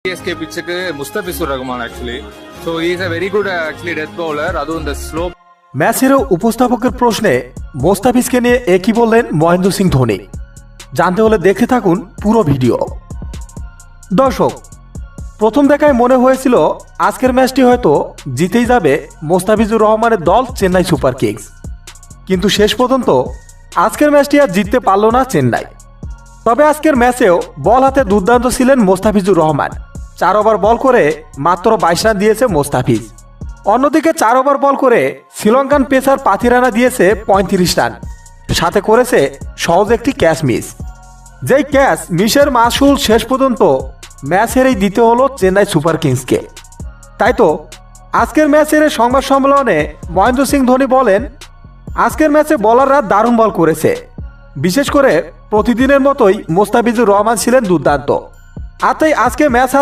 CSK pitch-க்கு Mustafizur Rahman actually. So he is a very good actually death bowler. அதுவும் இந்த slow ম্যাচের উপস্থাপকের প্রশ্নে মোস্তাফিজকে নিয়ে একই বললেন মহেন্দ্র সিং ধোনি। জানতে হলে দেখতে থাকুন পুরো ভিডিও। দর্শক, প্রথম দেখায় মনে হয়েছিল আজকের ম্যাচটি হয়তো জিতেই যাবে মোস্তাফিজুর রহমানের দল চেন্নাই সুপার কিংস, কিন্তু শেষ পর্যন্ত আজকের ম্যাচটি আর জিততে পারল না চেন্নাই। তবে আজকের ম্যাচেও বল হাতে দুর্দান্ত ছিলেন মোস্তাফিজুর রহমান। 4 ওভার বল করে মাত্র 22 রান দিয়েছে মোস্তাফিজ। অন্যদিকে 4 ওভার বল করে শ্রীলঙ্কান পেসার পাথিরানা দিয়েছে 35 রান, সাথে করেছে সহজ একটি ক্যাচ মিস। যেই ক্যাচ মিসের মাসুল শেষ পর্যন্ত ম্যাচ হেরেই দিতে হলো চেন্নাই সুপার কিংসকে। তাই তো আজকের ম্যাচের সংবাদ সম্মেলনে মহেন্দ্র সিং ধোনি বলেন, আজকের ম্যাচে বোলাররা দারুণ বল করেছে, বিশেষ করে প্রতিদিনের মতোই মোস্তাফিজুর রহমান ছিলেন দুর্দান্ত। আর তাই আজকে ম্যাচ